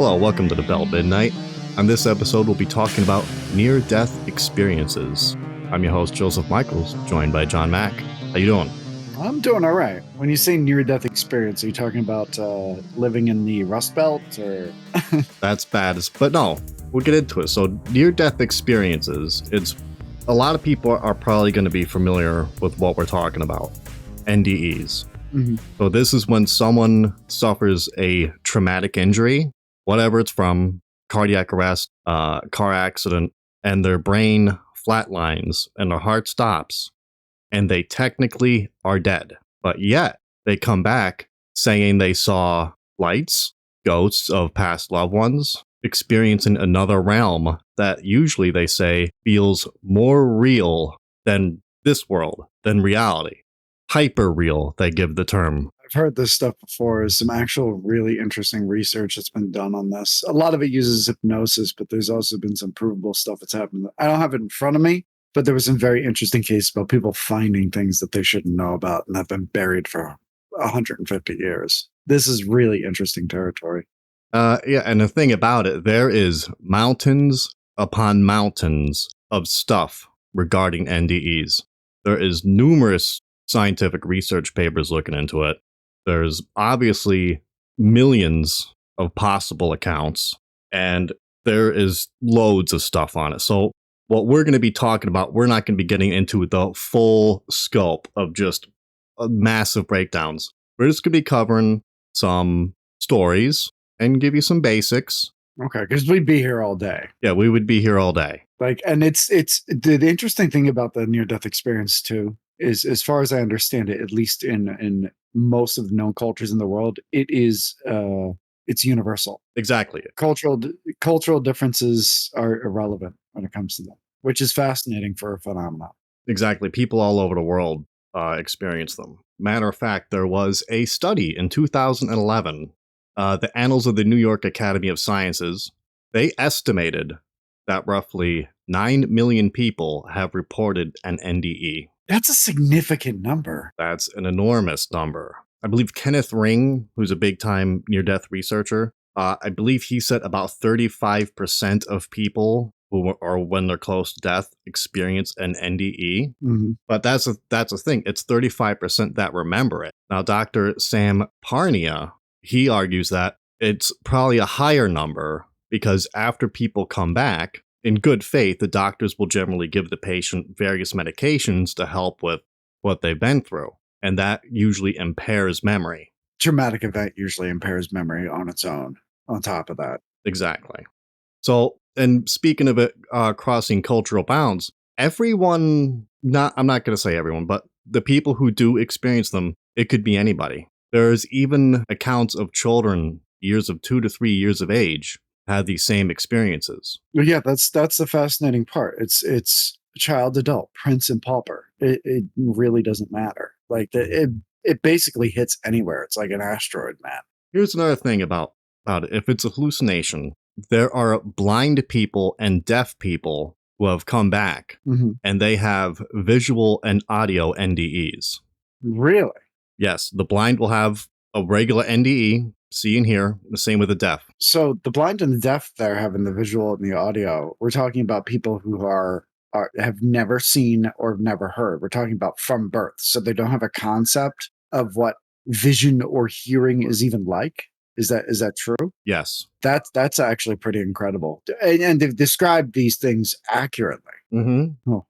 Hello, welcome to the Bell Midnight. On this episode, we'll be talking about near-death experiences. I'm your host, Joseph Michaels, joined by John Mack. How you doing? I'm doing all right. When you say near-death experience, are you talking about living in the Rust Belt, or? That's bad, but no, we'll get into it. So, near-death experiences, it's a lot of people are probably going to be familiar with what we're talking about, NDEs. Mm-hmm. So this is when someone suffers a traumatic injury, whatever it's from, cardiac arrest, car accident, and their brain flatlines and their heart stops, and they technically are dead. But yet, they come back saying they saw lights, ghosts of past loved ones, experiencing another realm that usually they say feels more real than this world, than reality. Hyper real, they give the term. I've heard this stuff before. There's some actual really interesting research that's been done on this. A lot of it uses hypnosis, but there's also been some provable stuff that's happened. I don't have it in front of me, but there was some very interesting cases about people finding things that they shouldn't know about and have been buried for 150 years. This is really interesting territory. Yeah, and the thing about it, there is mountains upon mountains of stuff regarding NDEs. There is numerous scientific research papers looking into it. There's obviously millions of possible accounts, and there is loads of stuff on it. So what we're going to be talking about, we're not going to be getting into the full scope of just massive breakdowns. We're just going to be covering some stories and give you some basics. Okay, because we'd be here all day. Yeah, we would be here all day. And it's the interesting thing about the near-death experience too is, as far as I understand it, at least in most of the known cultures in the world, it's universal. Exactly. Cultural differences are irrelevant when it comes to them, which is fascinating for a phenomenon. Exactly. People all over the world experience them. Matter of fact, there was a study in 2011, the Annals of the New York Academy of Sciences. They estimated that roughly 9 million people have reported an NDE. That's a significant number. That's an enormous number. I believe Kenneth Ring, who's a big-time near-death researcher, I believe he said about 35% of people who are, when they're close to death, experience an NDE. Mm-hmm. But that's a thing. It's 35% that remember it. Now, Dr. Sam Parnia, he argues that it's probably a higher number because after people come back, in good faith, the doctors will generally give the patient various medications to help with what they've been through. And that usually impairs memory. Traumatic event usually impairs memory on its own, on top of that. Exactly. So, and speaking of it crossing cultural bounds, everyone, I'm not going to say everyone, but the people who do experience them, it could be anybody. There's even accounts of children, years of 2 to 3 years of age, had these same experiences. Well, yeah, that's the fascinating part. It's child, adult, prince, and pauper. It really doesn't matter. Like it basically hits anywhere. It's like an asteroid, man. Here's another thing about it. If it's a hallucination, there are blind people and deaf people who have come back, and they have visual and audio NDEs. Really? Yes, the blind will have a regular NDE, see and hear, the same with the deaf. So the blind and the deaf there having the visual and the audio, we're talking about people who have never seen or never heard. We're talking about from birth. So they don't have a concept of what vision or hearing is even like. Is that true? Yes. That's actually pretty incredible. And they've described these things accurately. Mm-hmm. Oh,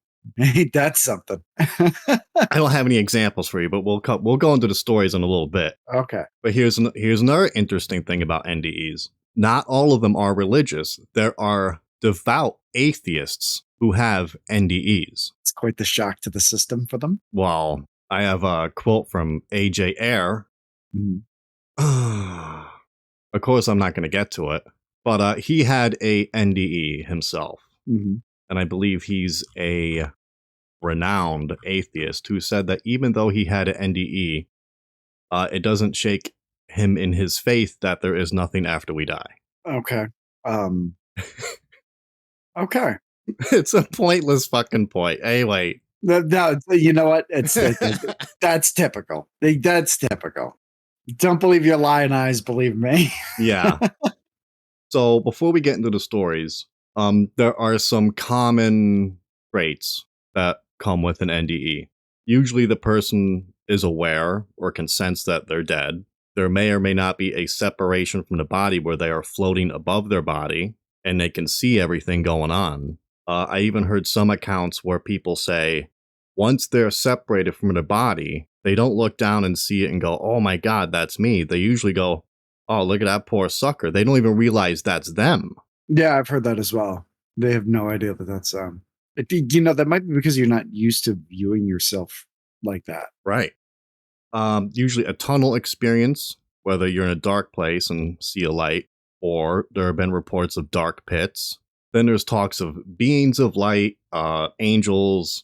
that's something. I don't have any examples for you, but we'll go into the stories in a little bit. Okay. But here's another interesting thing about NDEs. Not all of them are religious. There are devout atheists who have NDEs. It's quite the shock to the system for them. Well, I have a quote from Ayer. Of course, I'm not going to get to it, but he had a NDE himself. And I believe he's a renowned atheist who said that even though he had an NDE, it doesn't shake him in his faith that there is nothing after we die. Okay. Okay. It's a pointless fucking point. Anyway. No, you know what? That's typical. That's typical. Don't believe your lying eyes, believe me. Yeah. So before we get into the stories, there are some common traits that come with an NDE. Usually the person is aware or can sense that they're dead. There may or may not be a separation from the body where they are floating above their body and they can see everything going on. I even heard some accounts where people say once they're separated from their body, they don't look down and see it and go, oh my God, that's me. They usually go, oh, look at that poor sucker. They don't even realize that's them. Yeah, I've heard that as well. They have no idea that that's that might be because you're not used to viewing yourself like that. Right. Usually a tunnel experience, whether you're in a dark place and see a light, or there have been reports of dark pits. Then there's talks of beings of light, angels,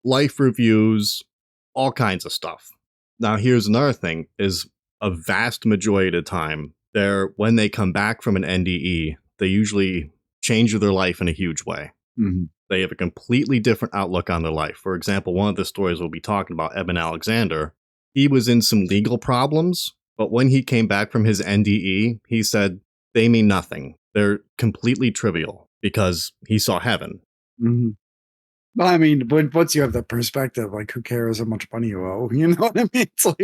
life reviews, all kinds of stuff. Now, here's another thing, is a vast majority of the time, when they come back from an NDE, they usually change their life in a huge way. Mm-hmm. They have a completely different outlook on their life. For example, one of the stories we'll be talking about, Eben Alexander, he was in some legal problems, but when he came back from his NDE, he said they mean nothing. They're completely trivial because he saw heaven. Mm-hmm. Well, I mean, once you have that perspective, like, who cares how much money you owe? You know what I mean? It's like,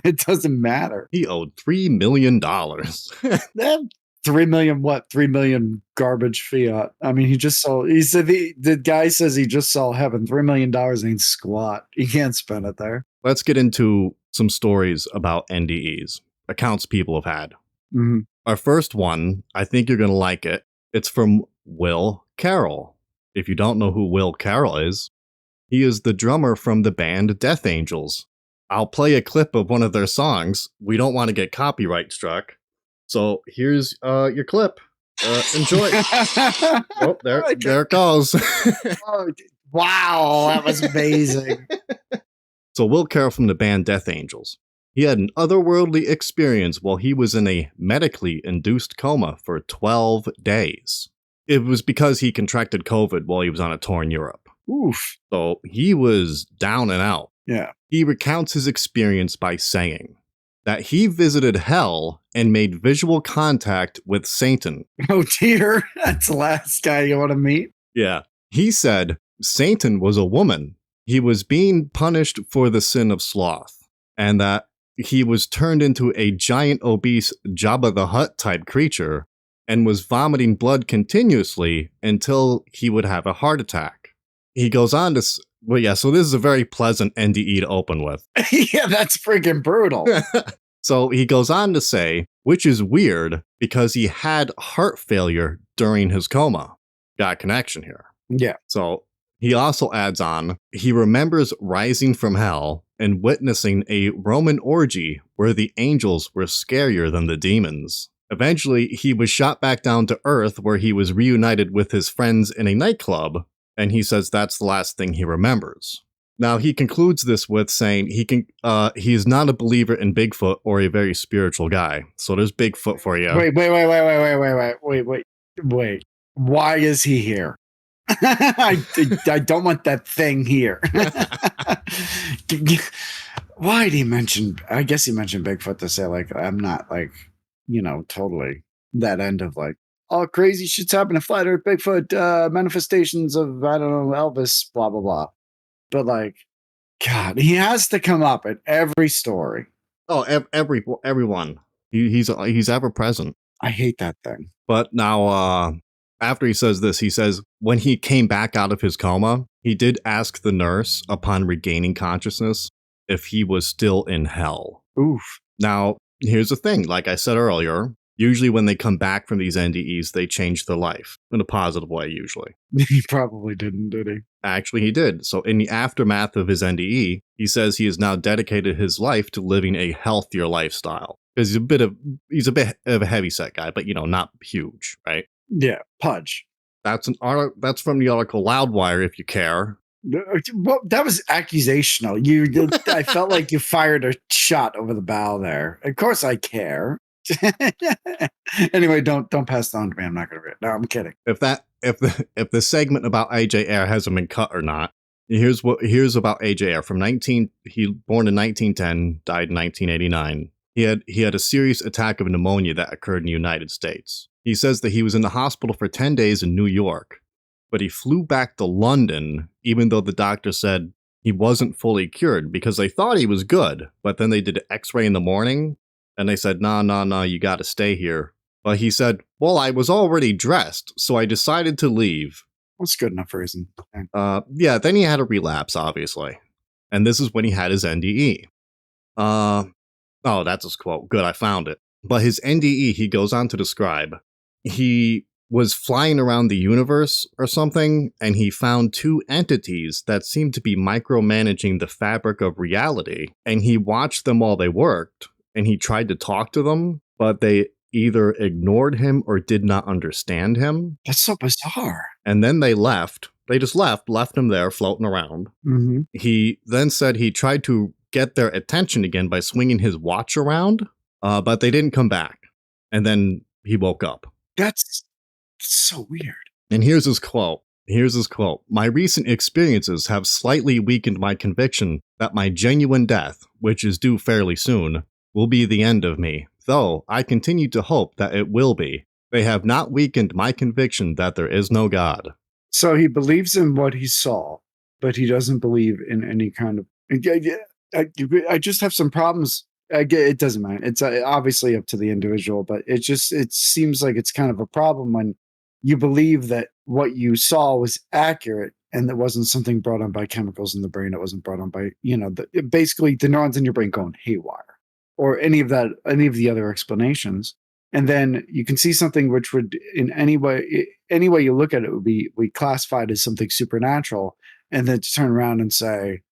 it doesn't matter. He owed $3 million. That 3 million what? 3 million garbage fiat. I mean, he said the guy says he just saw heaven. $3 million ain't squat. You can't spend it there. Let's get into some stories about NDEs, accounts people have had. Mm-hmm. Our first one, I think you're going to like it. It's from Will Carroll. If you don't know who Will Carroll is, he is the drummer from the band Death Angels. I'll play a clip of one of their songs. We don't want to get copyright struck. So here's your clip. Enjoy. Oh, there it goes. Oh, wow, that was amazing. So Will Carroll from the band Death Angels. He had an otherworldly experience while he was in a medically induced coma for 12 days. It was because he contracted COVID while he was on a tour in Europe. Oof. So he was down and out. Yeah. He recounts his experience by saying that he visited hell and made visual contact with Satan. Oh dear, that's the last guy you want to meet? Yeah. He said Satan was a woman. He was being punished for the sin of sloth, and that he was turned into a giant obese Jabba the Hutt type creature and was vomiting blood continuously until he would have a heart attack. He goes on to so this is a very pleasant NDE to open with. Yeah, that's freaking brutal. So he goes on to say, which is weird because he had heart failure during his coma. Got a connection here. Yeah. So he also adds on, he remembers rising from hell and witnessing a Roman orgy where the angels were scarier than the demons. Eventually, he was shot back down to Earth where he was reunited with his friends in a nightclub, and he says that's the last thing he remembers. Now, he concludes this with saying he is not a believer in Bigfoot or a very spiritual guy. So there's Bigfoot for you. Wait. Why is he here? I don't want that thing here. Why did he mention? I guess he mentioned Bigfoot to say, like, I'm not, like, totally that end of, like, all crazy shit's happening, flat earth, Bigfoot, manifestations of, I don't know, Elvis, blah, blah, blah. But, like, God, he has to come up at every story. Oh, everyone. He's ever present. I hate that thing. But now, after he says this, he says when he came back out of his coma, he did ask the nurse upon regaining consciousness if he was still in hell. Oof. Now, here's the thing. Like I said earlier, usually when they come back from these NDEs, they change their life in a positive way, usually. He probably didn't, did he? Actually, he did. So in the aftermath of his NDE, he says he has now dedicated his life to living a healthier lifestyle. Because he's a bit of a heavyset guy, but, not huge, right? Yeah, Pudge. That's from the article Loudwire, if you care. Well, that was accusational. I felt like you fired a shot over the bow there. Of course I care. Anyway, don't pass it on to me. I'm not going to read it. No, I'm kidding. If the segment about AJ Ayer hasn't been cut or not, here's about AJ Ayer. He born in 1910, died in 1989. He had a serious attack of pneumonia that occurred in the United States. He says that he was in the hospital for 10 days in New York, but he flew back to London even though the doctor said he wasn't fully cured because they thought he was good, but then they did an x-ray in the morning and they said, no, you gotta stay here. But he said, well, I was already dressed, so I decided to leave. That's good enough reason. Yeah, then he had a relapse, obviously. And this is when he had his NDE. Oh, that's his quote. Good, I found it. But his NDE, he goes on to describe, he was flying around the universe or something, and he found two entities that seemed to be micromanaging the fabric of reality, and he watched them while they worked, and he tried to talk to them, but they either ignored him or did not understand him. That's so bizarre. And then they left. They just left him there floating around. Mm-hmm. He then said he tried to get their attention again by swinging his watch around, but they didn't come back. And then he woke up. That's so weird. And here's his quote. My recent experiences have slightly weakened my conviction that my genuine death, which is due fairly soon, will be the end of me, though I continue to hope that it will be. They have not weakened my conviction that there is no God. So he believes in what he saw, but he doesn't believe in any kind of... I just have some problems. It doesn't matter. It's obviously up to the individual, but it seems like it's kind of a problem when you believe that what you saw was accurate and that wasn't something brought on by chemicals in the brain. It wasn't brought on by, basically the neurons in your brain going haywire or any of the other explanations. And then you can see something which would in any way you look at it would be classified as something supernatural. And then to turn around and say,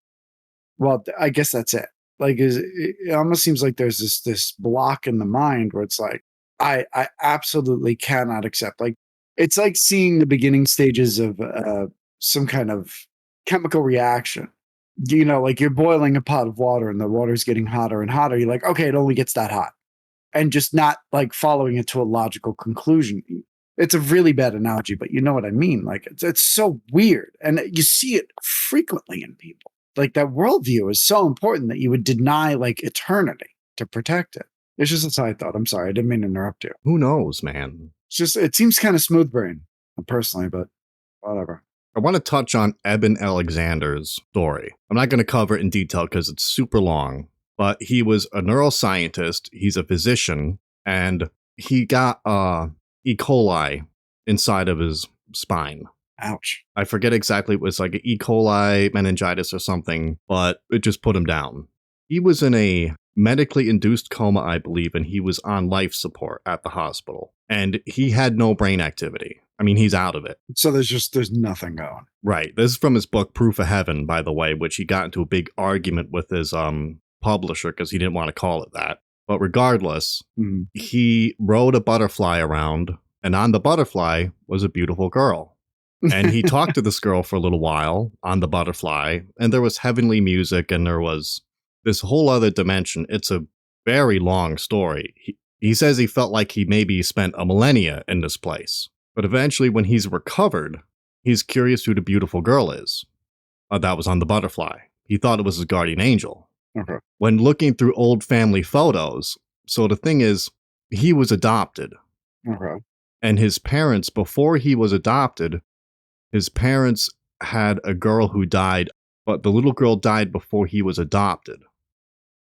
well, I guess that's it. Like, it almost seems like there's this block in the mind where it's like, I absolutely cannot accept. Like, it's like seeing the beginning stages of some kind of chemical reaction. Like you're boiling a pot of water and the water's getting hotter and hotter. You're like, okay, it only gets that hot. And just not like following it to a logical conclusion. It's a really bad analogy, but you know what I mean? Like, it's so weird. And you see it frequently in people. Like, that worldview is so important that you would deny like eternity to protect it. It's just a side thought. I'm sorry. I didn't mean to interrupt you. Who knows, man? It's just, it seems kind of smooth brain personally, but whatever. I want to touch on Eben Alexander's story. I'm not going to cover it in detail because it's super long, but he was a neuroscientist. He's a physician, and he got E. coli inside of his spine. Ouch. I forget exactly. It was like an E. coli meningitis or something, but it just put him down. He was in a medically induced coma, I believe, and he was on life support at the hospital. And he had no brain activity. I mean, he's out of it. So there's nothing going. Right. This is from his book, Proof of Heaven, by the way, which he got into a big argument with his publisher because he didn't want to call it that. But regardless, he rode a butterfly around, and on the butterfly was a beautiful girl. And he talked to this girl for a little while on the butterfly, and there was heavenly music, and there was this whole other dimension. It's a very long story. He says he felt like he maybe spent a millennia in this place. But eventually, when he's recovered, he's curious who the beautiful girl is. That was on the butterfly. He thought it was his guardian angel. Okay. When looking through old family photos, so the thing is, he was adopted. Okay. And his parents, before he was adopted, his parents had a girl who died, but the little girl died before he was adopted.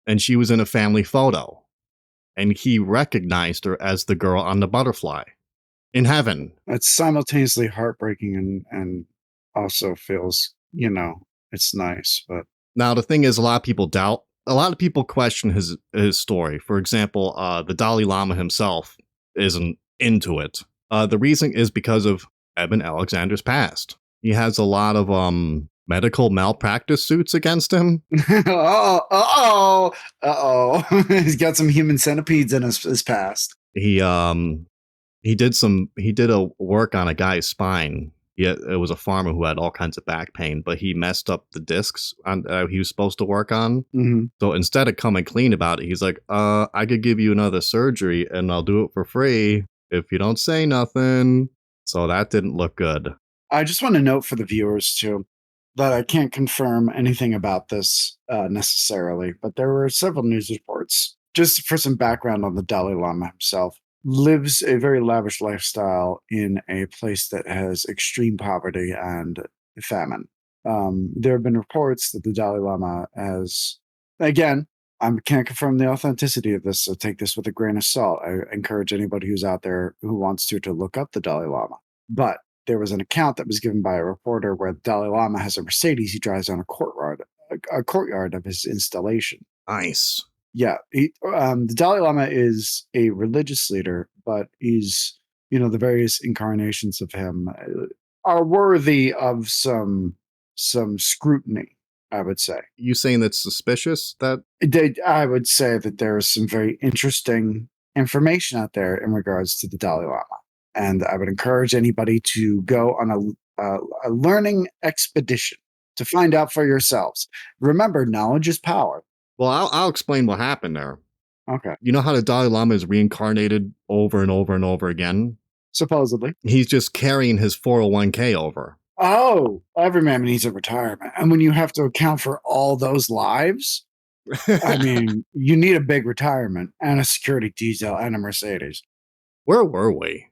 And she was in a family photo. And he recognized her as the girl on the butterfly. In heaven. It's simultaneously heartbreaking and also feels, it's nice. But now the thing is, a lot of people question his story. For example, the Dalai Lama himself isn't into it. The reason is because of Eben Alexander's past. He has a lot of medical malpractice suits against him. Uh-oh. He's got some human centipedes in his past. He did a work on a guy's spine. It was a farmer who had all kinds of back pain, but he messed up the discs he was supposed to work on. Mm-hmm. So instead of coming clean about it, he's like, I could give you another surgery and I'll do it for free if you don't say nothing. So that didn't look good. I just want to note for the viewers too that I can't confirm anything about this necessarily, but there were several news reports just for some background on the Dalai Lama himself, lives a very lavish lifestyle in a place that has extreme poverty and famine. There have been reports that the Dalai Lama has, again, I can't confirm the authenticity of this, so take this with a grain of salt. I encourage anybody who's out there who wants to look up the Dalai Lama. But there was an account that was given by a reporter where the Dalai Lama has a Mercedes he drives on a courtyard of his installation. Nice. Yeah, the Dalai Lama is a religious leader, but he's, the various incarnations of him are worthy of some scrutiny, I would say. You saying that's suspicious? I would say that there is some very interesting information out there in regards to the Dalai Lama. And I would encourage anybody to go on a learning expedition to find out for yourselves. Remember, knowledge is power. Well, I'll explain what happened there. Okay. You know how the Dalai Lama is reincarnated over and over and over again? Supposedly. He's just carrying his 401k over. Oh, every man needs a retirement. And when you have to account for all those lives, I mean, you need a big retirement and a security detail and a Mercedes. Where were we?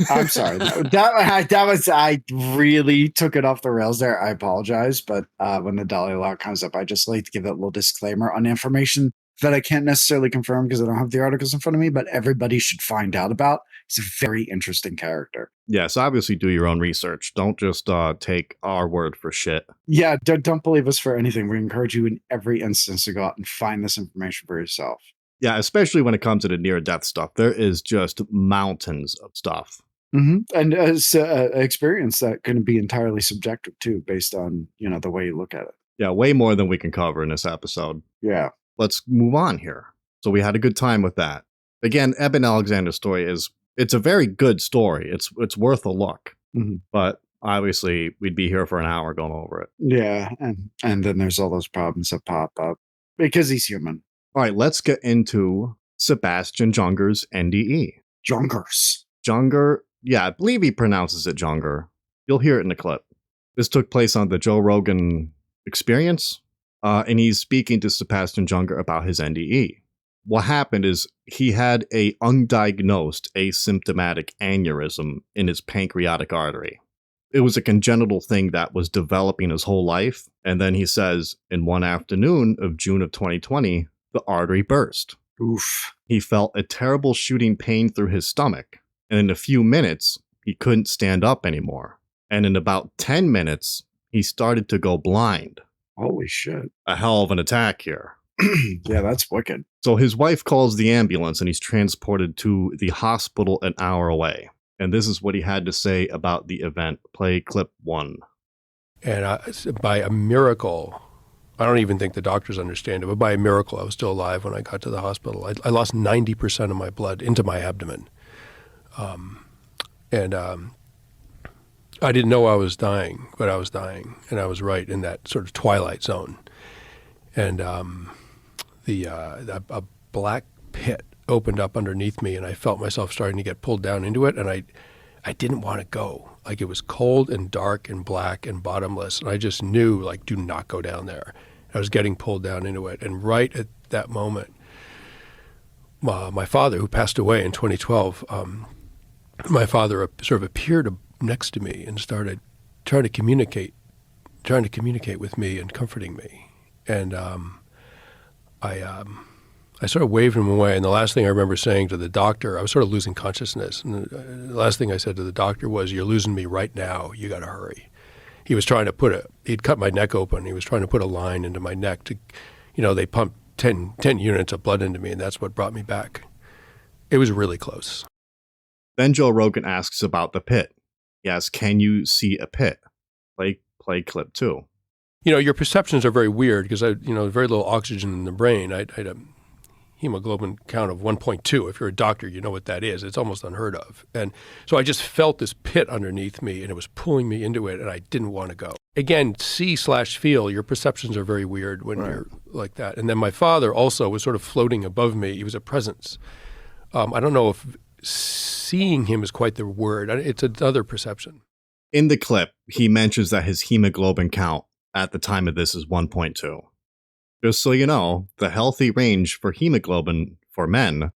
I'm sorry. That was, I really took it off the rails there. I apologize. But when the Dalai Lama comes up, I just like to give that little disclaimer on information that I can't necessarily confirm because I don't have the articles in front of me, but everybody should find out about. He's a very interesting character. Yes, obviously do your own research. Don't just take our word for shit. Yeah, don't believe us for anything. We encourage you in every instance to go out and find this information for yourself. Yeah, especially when it comes to the near-death stuff. There is just mountains of stuff. Mm-hmm. And it's an experience that can be entirely subjective, too, based on, the way you look at it. Yeah, way more than we can cover in this episode. Yeah. Let's move on here. So we had a good time with that. Again, Eben Alexander's story it's a very good story. It's worth a look. Mm-hmm. But obviously, we'd be here for an hour going over it. Yeah, and then there's all those problems that pop up because he's human. All right, let's get into Sebastian Junger's NDE. Junger, yeah, I believe he pronounces it Junger. You'll hear it in the clip. This took place on the Joe Rogan Experience, and he's speaking to Sebastian Junger about his NDE. What happened is he had a undiagnosed asymptomatic aneurysm in his pancreatic artery. It was a congenital thing that was developing his whole life, and then he says, in one afternoon of June of 2020, the artery burst. Oof. He felt a terrible shooting pain through his stomach, and in a few minutes, he couldn't stand up anymore. And in about 10 minutes, he started to go blind. Holy shit. A hell of an attack here. Yeah, that's wicked. So his wife calls the ambulance and he's transported to the hospital an hour away. And this is what he had to say about the event. Play clip 1. And by a miracle, I don't even think the doctors understand it, but by a miracle, I was still alive when I got to the hospital. I lost 90% of my blood into my abdomen. I didn't know I was dying, but I was dying. And I was right in that sort of twilight zone. And a black pit opened up underneath me, and I felt myself starting to get pulled down into it. And I didn't want to go. Like, it was cold and dark and black and bottomless. And I just knew, like, do not go down there. I was getting pulled down into it. And right at that moment, my father, who passed away in 2012, my father sort of appeared next to me and started trying to communicate with me and comforting me. And I sort of waved him away, and the last thing I remember saying to the doctor, I was sort of losing consciousness, and the last thing I said to the doctor was, "You're losing me right now. You got to hurry." He was trying to he'd cut my neck open. He was trying to put a line into my neck to, they pumped 10 units of blood into me, and that's what brought me back. It was really close. Then Joe Rogan asks about the pit. He asks, "Can you see a pit?" Play clip 2. Your perceptions are very weird because very little oxygen in the brain. I had a hemoglobin count of 1.2. If you're a doctor, you know what that is. It's almost unheard of. And so I just felt this pit underneath me, and it was pulling me into it, and I didn't want to go. Again, see/feel, your perceptions are very weird when you're like that. And then my father also was sort of floating above me. He was a presence. I don't know if seeing him is quite the word. It's another perception. In the clip, he mentions that his hemoglobin count at the time of this is 1.2. Just so you know, the healthy range for hemoglobin for men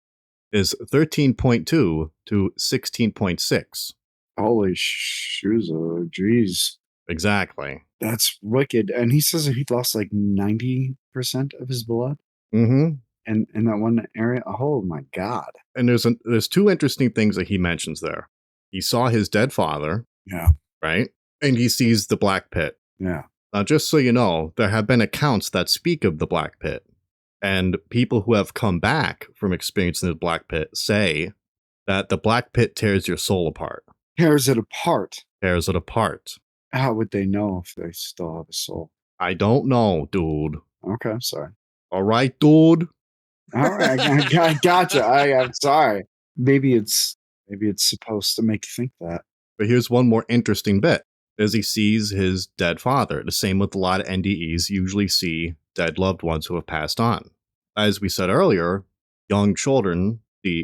is 13.2 to 16.6. Holy shoes, oh, geez. Exactly. That's wicked. And he says that he lost like 90% of his blood Mm-hmm. in that one area. Oh my God. And there's two interesting things that he mentions there. He saw his dead father, Yeah. right? And he sees the black pit. Yeah. Now, just so you know, there have been accounts that speak of the black pit. And people who have come back from experiencing the black pit say that the black pit tears your soul apart. Tears it apart. Tears it apart. How would they know if they still have a soul? I don't know, dude. Okay, sorry. All right, dude. All right, I gotcha. I'm sorry. Maybe it's supposed to make you think that. But here's one more interesting bit. As he sees his dead father, the same with a lot of NDEs usually see dead loved ones who have passed on. As we said earlier, young children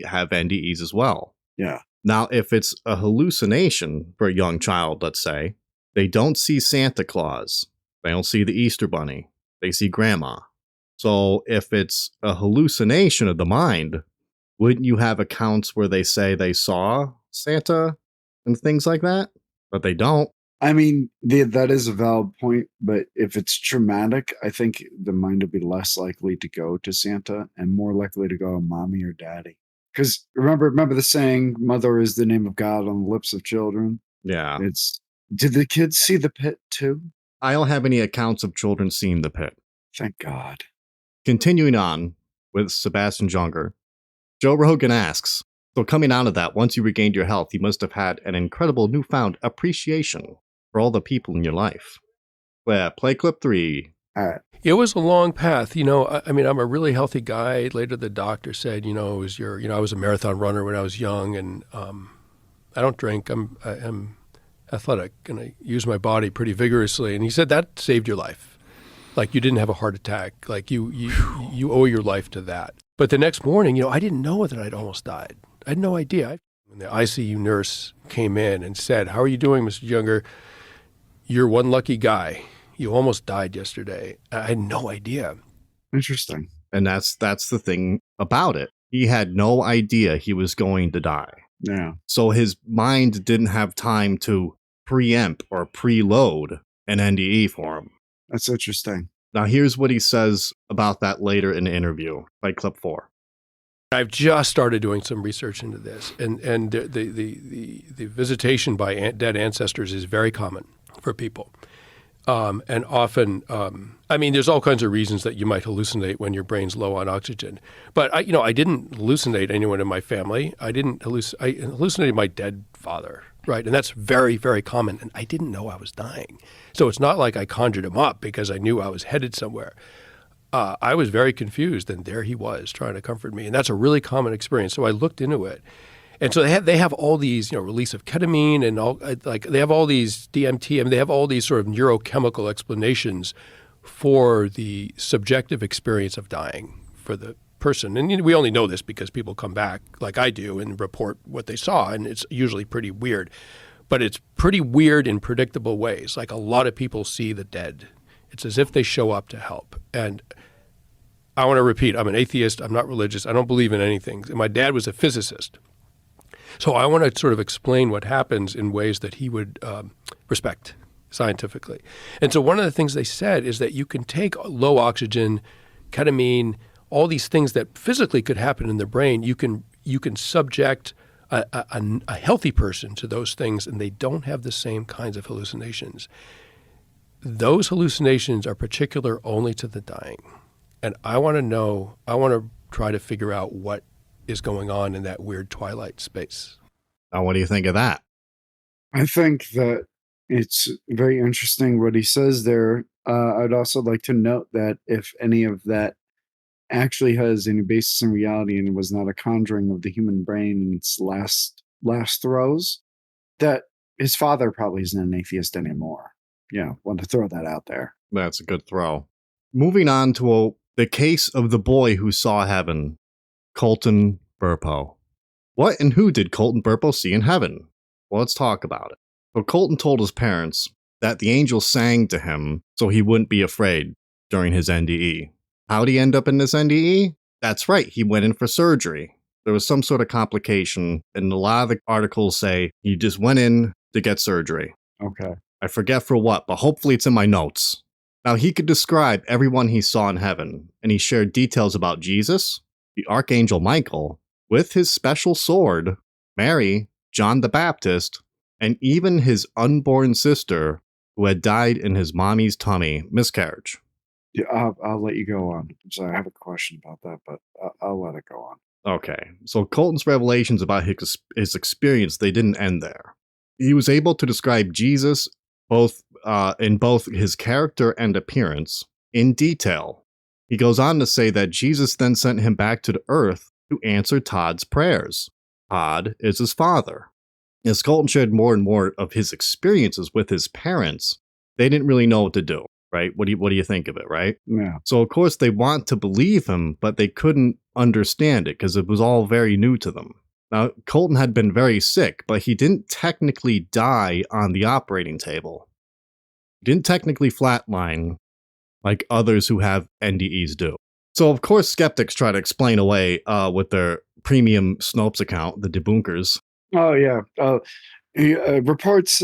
have NDEs as well. Yeah. Now, if it's a hallucination for a young child, let's say, they don't see Santa Claus. They don't see the Easter Bunny. They see Grandma. So if it's a hallucination of the mind, wouldn't you have accounts where they say they saw Santa and things like that? But they don't. I mean, that is a valid point, but if it's traumatic, I think the mind will be less likely to go to Santa and more likely to go to mommy or daddy. Because remember the saying, "Mother is the name of God on the lips of children." Yeah. Did the kids see the pit too? I don't have any accounts of children seeing the pit. Thank God. Continuing on with Sebastian Junger, Joe Rogan asks, so coming out of that, once you regained your health, you must have had an incredible newfound appreciation for all the people in your life. Yeah, play clip 3. All right. It was a long path. I mean, I'm a really healthy guy. Later, the doctor said, it was I was a marathon runner when I was young, and I don't drink. I'm athletic, and I use my body pretty vigorously. And he said that saved your life. Like, you didn't have a heart attack. Like, you owe your life to that. But the next morning, I didn't know that I'd almost died. I had no idea. When the ICU nurse came in and said, "How are you doing, Mr. Younger? You're one lucky guy. You almost died yesterday." I had no idea. Interesting. And that's the thing about it. He had no idea he was going to die. Yeah. So his mind didn't have time to preempt or preload an NDE for him. That's interesting. Now here's what he says about that later in the interview. Play clip 4. I've just started doing some research into this, and the visitation by dead ancestors is very common for people. And often, there's all kinds of reasons that you might hallucinate when your brain's low on oxygen. But I didn't hallucinate anyone in my family. I hallucinated my dead father, right? And that's very, very common. And I didn't know I was dying. So it's not like I conjured him up because I knew I was headed somewhere. I was very confused, and there he was trying to comfort me. And that's a really common experience. So I looked into it. And so they have all these, release of ketamine and all, they have all these DMT, and they have all these sort of neurochemical explanations for the subjective experience of dying for the person. And we only know this because people come back, like I do, and report what they saw, and it's usually pretty weird. But it's pretty weird in predictable ways. Like, a lot of people see the dead. It's as if they show up to help. And I want to repeat, I'm an atheist. I'm not religious. I don't believe in anything. My dad was a physicist. So I want to sort of explain what happens in ways that he would respect scientifically. And so one of the things they said is that you can take low oxygen, ketamine, all these things that physically could happen in the brain. You can subject a healthy person to those things, and they don't have the same kinds of hallucinations. Those hallucinations are particular only to the dying. And I want to try to figure out what is going on in that weird twilight space. Now, what do you think of that? I think that it's very interesting what he says there. I'd also like to note that if any of that actually has any basis in reality and was not a conjuring of the human brain in its last throes, that his father probably isn't an atheist anymore. Want to throw that out there. That's a good throw. Moving on to the case of the boy who saw heaven, Colton Burpo. What and who did Colton Burpo see in heaven? Well, let's talk about it. So Colton told his parents that the angel sang to him so he wouldn't be afraid during his NDE. How'd he end up in this NDE? That's right, he went in for surgery. There was some sort of complication, and a lot of the articles say he just went in to get surgery. Okay. I forget for what, but hopefully it's in my notes. Now, he could describe everyone he saw in heaven, and he shared details about Jesus, the Archangel Michael, with his special sword, Mary, John the Baptist, and even his unborn sister, who had died in his mommy's tummy, miscarriage. Yeah, I'll let you go on. I'm sorry, I have a question about that, but I'll let it go on. Okay, so Colton's revelations about his experience, they didn't end there. He was able to describe Jesus in both his character and appearance in detail. He goes on to say that Jesus then sent him back to the earth to answer Todd's prayers. Todd is his father. As Colton shared more and more of his experiences with his parents, they didn't really know what to do, right? What do you think of it, right? Yeah. So of course they want to believe him, but they couldn't understand it because it was all very new to them. Now, Colton had been very sick, but he didn't technically die on the operating table. He didn't technically flatline like others who have NDEs do. So of course skeptics try to explain away with their premium Snopes account, the debunkers. Oh yeah. Reports.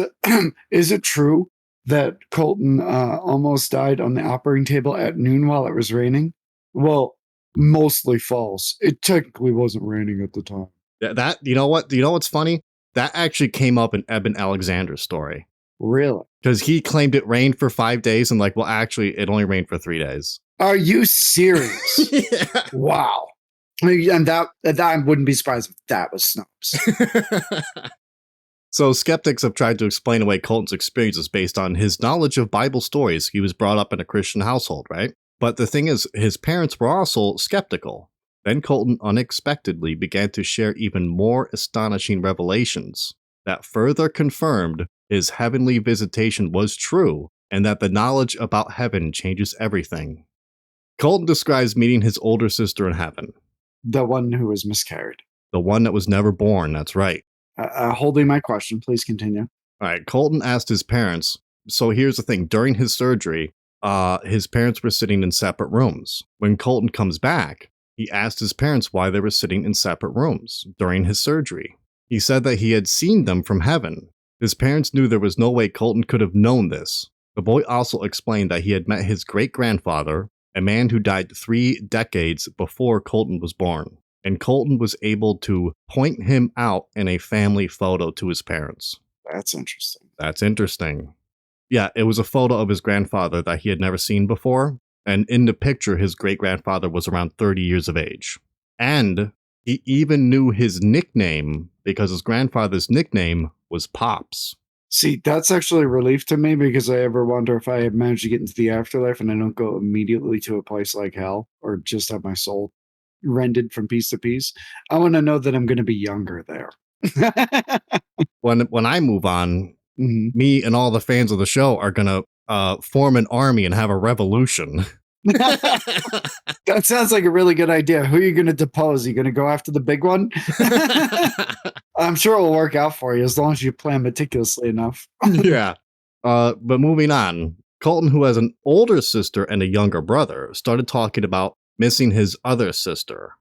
Is it true that Colton almost died on the operating table at noon while it was raining? Well, mostly false. It technically wasn't raining at the time. That you know what? You know what's funny? That actually came up in Eben Alexander's story. Really? Because he claimed it rained for 5 days and well, actually, it only rained for 3 days. Are you serious? Yeah. Wow. And that I wouldn't be surprised if that was Snopes. So skeptics have tried to explain away Colton's experiences based on his knowledge of Bible stories. He was brought up in a Christian household, right? But the thing is, his parents were also skeptical. Then Colton unexpectedly began to share even more astonishing revelations that further confirmed his heavenly visitation was true and that the knowledge about heaven changes everything. Colton describes meeting his older sister in heaven. The one who was miscarried. The one that was never born, that's right. Holding my question, please continue. All right, Colton asked his parents. So here's the thing. During his surgery, his parents were sitting in separate rooms. When Colton comes back, he asked his parents why they were sitting in separate rooms during his surgery. He said that he had seen them from heaven. His parents knew there was no way Colton could have known this. The boy also explained that he had met his great-grandfather, a man who died 3 decades before Colton was born, and Colton was able to point him out in a family photo to his parents. That's interesting. That's interesting. Yeah, it was a photo of his grandfather that he had never seen before, and in the picture, his great-grandfather was around 30 years of age. And he even knew his nickname because his grandfather's nickname was Pops. See, that's actually a relief to me because I ever wonder if I manage to get into the afterlife and I don't go immediately to a place like hell or just have my soul rended from piece to piece. I want to know that I'm going to be younger there. When I move on, me and all the fans of the show are going to form an army and have a revolution. That sounds like a really good idea. Who are you going to depose? Are you going to go after the big one? I'm sure it will work out for you as long as you plan meticulously enough. Yeah. But moving on, Colton, who has an older sister and a younger brother, started talking about missing his other sister.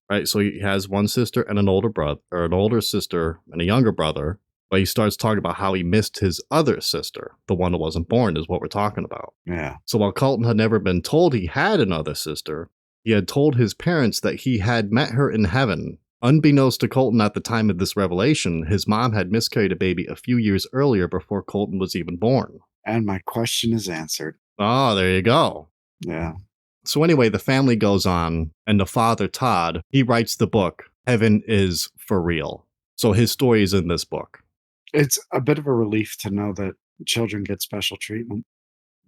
Right? So he has one sister and an older brother, or an older sister and a younger brother. But he starts talking about how he missed his other sister, the one that wasn't born, is what we're talking about. Yeah. So while Colton had never been told he had another sister, he had told his parents that he had met her in heaven. Unbeknownst to Colton at the time of this revelation, his mom had miscarried a baby a few years earlier before Colton was even born. And my question is answered. Oh, there you go. Yeah. So anyway, the family goes on, and the father, Todd, he writes the book, Heaven is for Real. So his story is in this book. It's a bit of a relief to know that children get special treatment.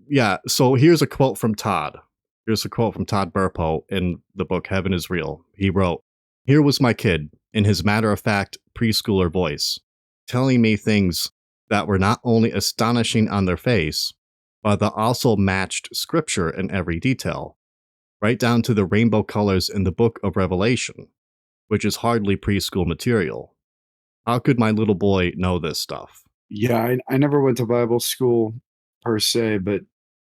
Yeah, so here's a quote from Todd. Here's a quote from Todd Burpo in the book Heaven is Real. He wrote, "Here was my kid, in his matter-of-fact preschooler voice, telling me things that were not only astonishing on their face, but that also matched scripture in every detail, right down to the rainbow colors in the book of Revelation, which is hardly preschool material. How could my little boy know this stuff?" Yeah, I never went to Bible school per se, but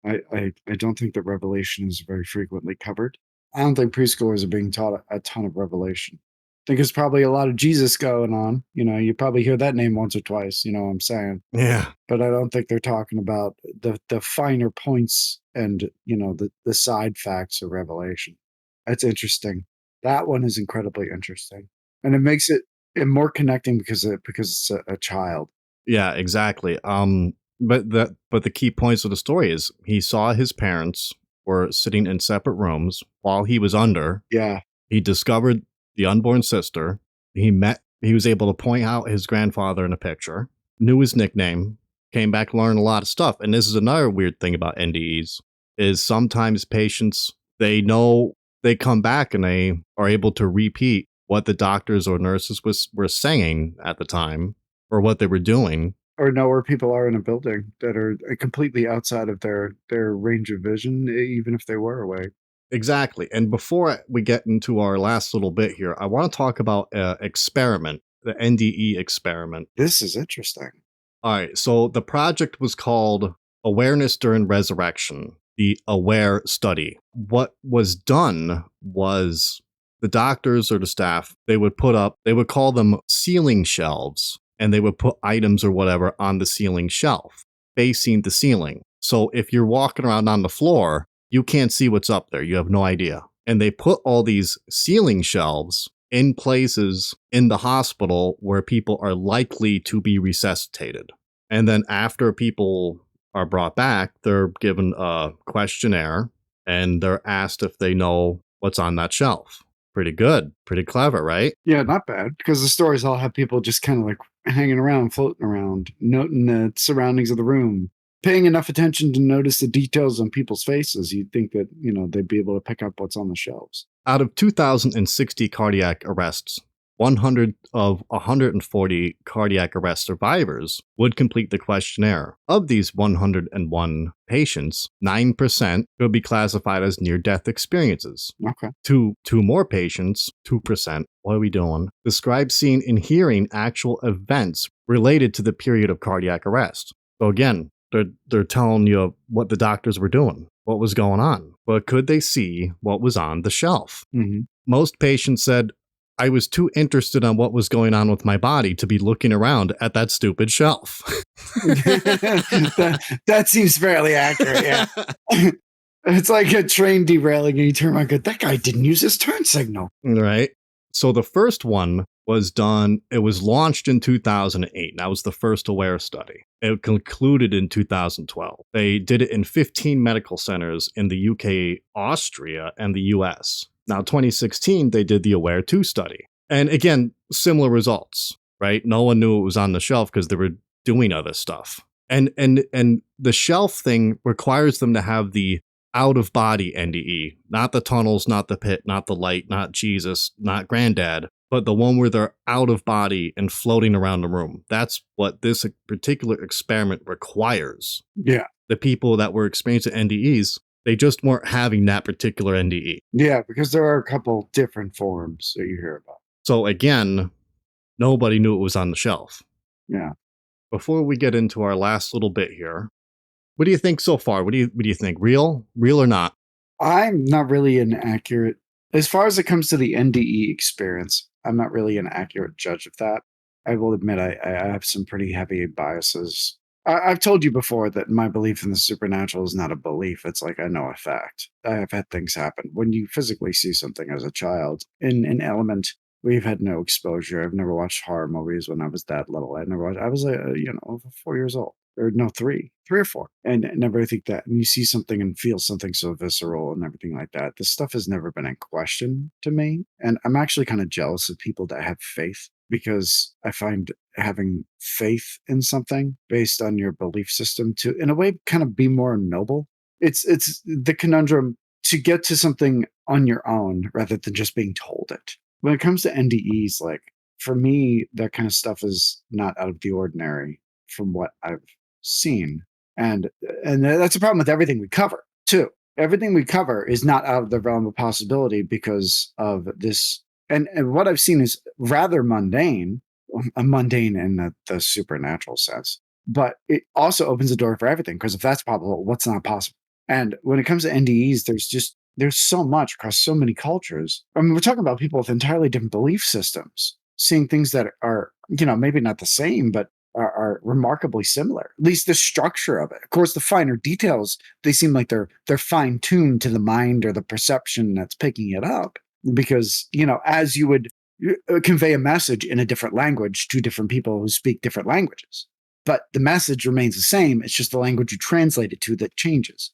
I don't think that Revelation is very frequently covered. I don't think preschoolers are being taught a ton of Revelation. I think there's probably a lot of Jesus going on. You probably hear that name once or twice. You know what I'm saying? Yeah. But I don't think they're talking about the finer points and the side facts of Revelation. That's interesting. That one is incredibly interesting, and it makes it more connecting because it's a child. Yeah, exactly. But the key points of the story is he saw his parents were sitting in separate rooms while he was under. Yeah, He discovered the unborn sister. He was able to point out his grandfather in a picture, knew his nickname, came back, learned a lot of stuff. And this is another weird thing about NDEs is sometimes patients, they come back and they are able to repeat what the doctors or nurses were saying at the time or what they were doing. or know where people are in a building that are completely outside of their range of vision, even if they were away. Exactly. And before we get into our last little bit here, I want to talk about experiment, the NDE experiment. This is interesting. All right. So the project was called Awareness During Resurrection, the Ayer study. What was done was the doctors or the staff, they would call them ceiling shelves, and they would put items or whatever on the ceiling shelf, facing the ceiling. So if you're walking around on the floor, you can't see what's up there. You have no idea. And they put all these ceiling shelves in places in the hospital where people are likely to be resuscitated. And then after people are brought back, they're given a questionnaire and they're asked if they know what's on that shelf. Pretty good. Pretty clever, right? Yeah, not bad, because the stories all have people just kind of like hanging around, floating around, noting the surroundings of the room, paying enough attention to notice the details on people's faces. You'd think that, they'd be able to pick up what's on the shelves. Out of 2,060 cardiac arrests, 100 of 140 cardiac arrest survivors would complete the questionnaire. Of these 101 patients, 9% could be classified as near-death experiences. Okay. Two more patients, 2%, what are we doing, describe seeing and hearing actual events related to the period of cardiac arrest. So again, they're telling you what the doctors were doing, what was going on. But could they see what was on the shelf? Mm-hmm. Most patients said, I was too interested on what was going on with my body to be looking around at that stupid shelf. that seems fairly accurate, yeah. It's like a train derailing and you turn around and go, that guy didn't use his turn signal. Right. So the first one was done, it was launched in 2008. That was the first Ayer study. It concluded in 2012. They did it in 15 medical centers in the UK, Austria, and the US. Now, 2016, they did the Ayer 2 study. And again, similar results, right? No one knew it was on the shelf because they were doing other stuff. And the shelf thing requires them to have the out-of-body NDE, not the tunnels, not the pit, not the light, not Jesus, not granddad, but the one where they're out of body and floating around the room. That's what this particular experiment requires. Yeah. The people that were experiencing NDEs, they just weren't having that particular NDE. Yeah, because there are a couple different forms that you hear about. So again, nobody knew it was on the shelf. Yeah. Before we get into our last little bit here, what do you think so far? What do you think? Real or not? I'm not really an accurate, as far as it comes to the NDE experience, I'm not really an accurate judge of that. I will admit I have some pretty heavy biases. I've told you before that my belief in the supernatural is not a belief. It's like I know a fact. I have had things happen. When you physically see something as a child in an element, we've had no exposure. I've never watched horror movies when I was that little. I was 4 years old. Or no, three or four. And never think that. And you see something and feel something so visceral and everything like that. This stuff has never been in question to me. And I'm actually kind of jealous of people that have faith, because I find having faith in something based on your belief system to, in a way, kind of be more noble. It's the conundrum to get to something on your own rather than just being told it. When it comes to NDEs, like for me, that kind of stuff is not out of the ordinary from what I've seen. And that's a problem with everything we cover too. Everything we cover is not out of the realm of possibility because of this. And what I've seen is rather mundane, mundane in the supernatural sense, but it also opens the door for everything. Because if that's possible, what's not possible? And when it comes to NDEs, there's just there's so much across so many cultures. I mean, we're talking about people with entirely different belief systems, seeing things that are, maybe not the same, but are remarkably similar. At least the structure of it. Of course, the finer details, they seem like they're fine-tuned to the mind or the perception that's picking it up. Because, as you would convey a message in a different language to different people who speak different languages. But the message remains the same. It's just the language you translate it to that changes.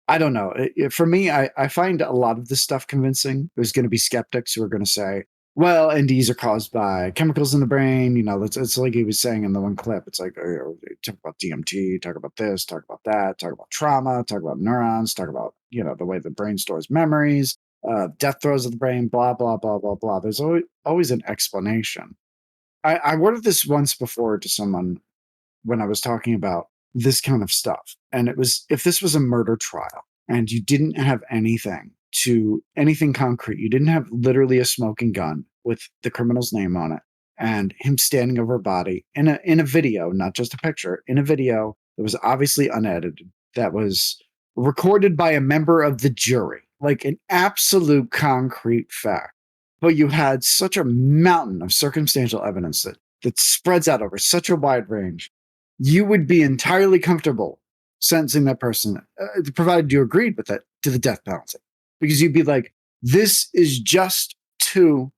I don't know. For me, I find a lot of this stuff convincing. There's going to be skeptics who are going to say, well, NDEs are caused by chemicals in the brain. It's like he was saying in the one clip. It's like, talk about DMT, talk about this, talk about that, talk about trauma, talk about neurons, talk about, the way the brain stores memories, death throes of the brain, blah, blah, blah, blah, blah. There's always an explanation. I worded this once before to someone when I was talking about this kind of stuff. And it was, if this was a murder trial and you didn't have anything concrete, you didn't have literally a smoking gun with the criminal's name on it and him standing over a body in a video, not just a picture, in a video that was obviously unedited, that was recorded by a member of the jury, like an absolute concrete fact. But you had such a mountain of circumstantial evidence that spreads out over such a wide range. You would be entirely comfortable sentencing that person, provided you agreed with it, to the death penalty. Because you'd be like, this is just too